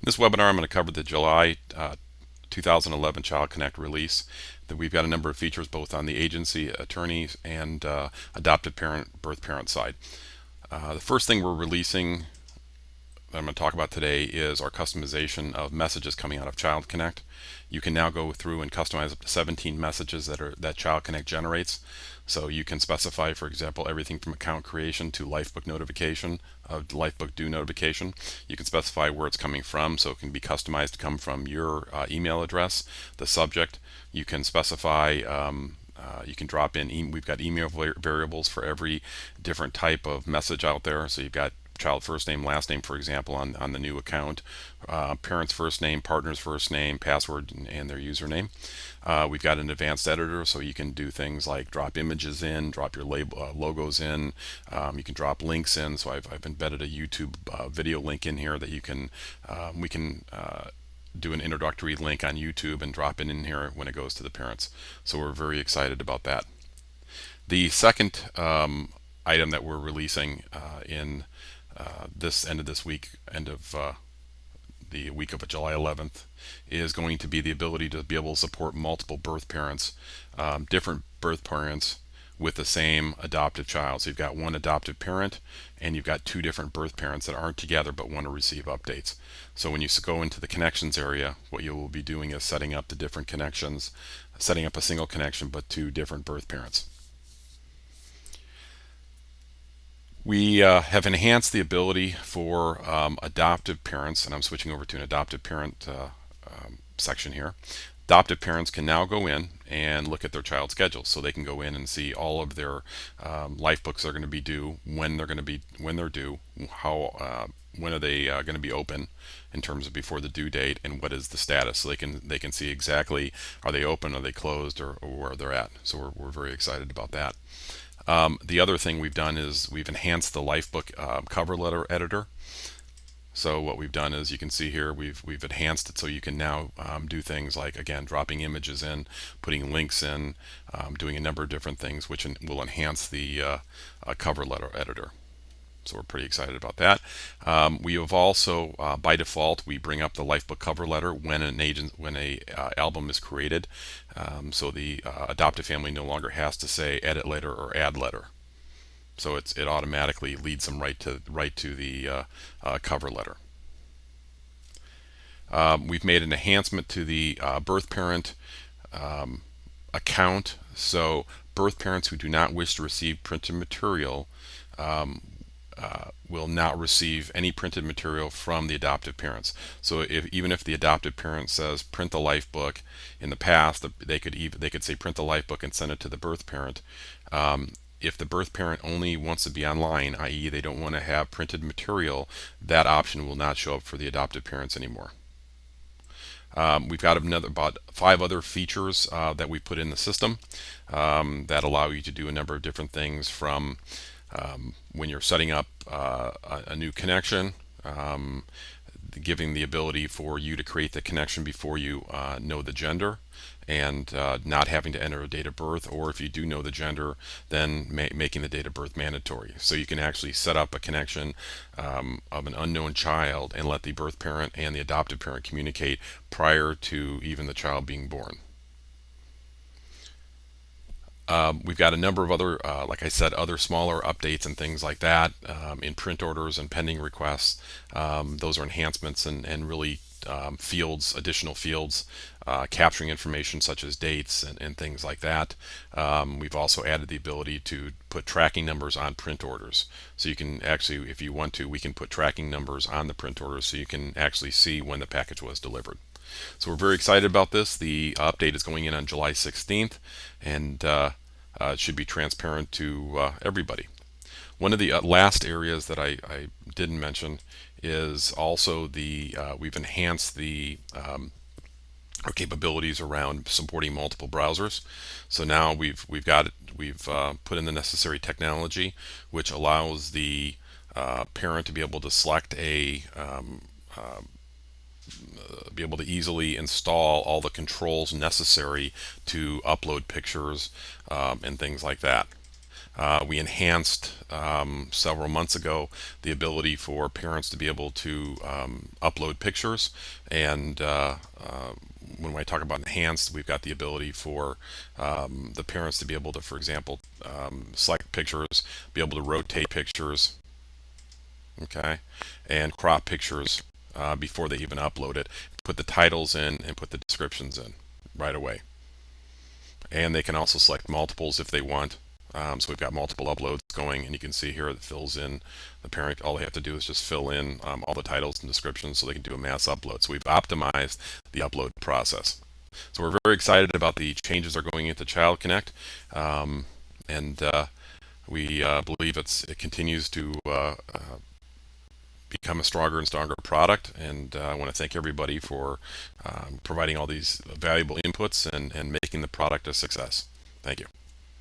In this webinar, I'm going to cover the July 2011 ChildConnect release. That we've got a number of features both on the agency, attorneys, and adopted parent, birth parent side. The first thing we're releasing that I'm going to talk about today is our customization of messages coming out of ChildConnect. You can now go through and customize up to 17 messages that ChildConnect generates. So you can specify, for example, everything from account creation to lifebook notification, lifebook due notification. You can specify where it's coming from, so it can be customized to come from your email address, the subject. You can specify you can drop in, we've got email variables for every different type of message out there. So you've got child first name, last name, for example, on the new account, parent's first name, partner's first name, password, and their username. We've got an advanced editor, so you can do things like drop images in, drop your logos in. You can drop links in. So I've embedded a YouTube video link in here that you can we can do an introductory link on YouTube and drop it in here when it goes to the parents. So we're very excited about that. The second item that we're releasing in this end of this week, end of the week of July 11th, is going to be the ability to be able to support multiple birth parents, different birth parents with the same adoptive child. So you've got one adoptive parent and you've got two different birth parents that aren't together but want to receive updates. So when you go into the connections area, what you will be doing is setting up the different connections, setting up a single connection but two different birth parents. We have enhanced the ability for adoptive parents, and I'm switching over to an adoptive parent section here. Adoptive parents can now go in and look at their child schedule, so they can go in and see all of their life books are going to be due, when they're due, how when are they going to be open in terms of before the due date, and what is the status, so they can see exactly, are they open, are they closed, or where they're at. So we're very excited about that. The other thing we've done is we've enhanced the lifebook cover letter editor. So what we've done is, you can see here, we've enhanced it so you can now do things like, again, dropping images in, putting links in, doing a number of different things which will enhance the cover letter editor. So we're pretty excited about that. We have also, by default, we bring up the lifebook cover letter when a album is created. So the adoptive family no longer has to say edit letter or add letter. So it automatically leads them right to the cover letter. We've made an enhancement to the birth parent account. So birth parents who do not wish to receive printed material will not receive any printed material from the adoptive parents. So even if the adoptive parent says print the life book, in the past they could say print the life book and send it to the birth parent. If the birth parent only wants to be online, i.e. they don't want to have printed material, that option will not show up for the adoptive parents anymore. We've got about 5 other features that we put in the system that allow you to do a number of different things, from when you're setting up a new connection, giving the ability for you to create the connection before you know the gender, and not having to enter a date of birth, or if you do know the gender, then making the date of birth mandatory. So you can actually set up a connection of an unknown child and let the birth parent and the adoptive parent communicate prior to even the child being born. We've got a number of other, like I said, other smaller updates and things like that in print orders and pending requests. Those are enhancements and really additional fields, capturing information such as dates and things like that. We've also added the ability to put tracking numbers on print orders. So you can actually, if you want to, we can put tracking numbers on the print orders so you can actually see when the package was delivered. So we're very excited about this. The update is going in on July 16th, and it should be transparent to everybody. One of the last areas that I didn't mention is also we've enhanced our capabilities around supporting multiple browsers. So now we've put in the necessary technology which allows the parent to be able to select be able to easily install all the controls necessary to upload pictures and things like that. We enhanced several months ago the ability for parents to be able to upload pictures. And when I talk about enhanced, we've got the ability for the parents to be able to, for example, select pictures, be able to rotate pictures, okay, and crop pictures before they even upload it. Put the titles in and put the descriptions in right away. And they can also select multiples if they want. So we've got multiple uploads going, and you can see here it fills in the parent. All they have to do is just fill in all the titles and descriptions so they can do a mass upload. So we've optimized the upload process. So we're very excited about the changes that are going into ChildConnect, and we believe it continues to become a stronger and stronger product. And I want to thank everybody for providing all these valuable inputs and making the product a success. Thank you.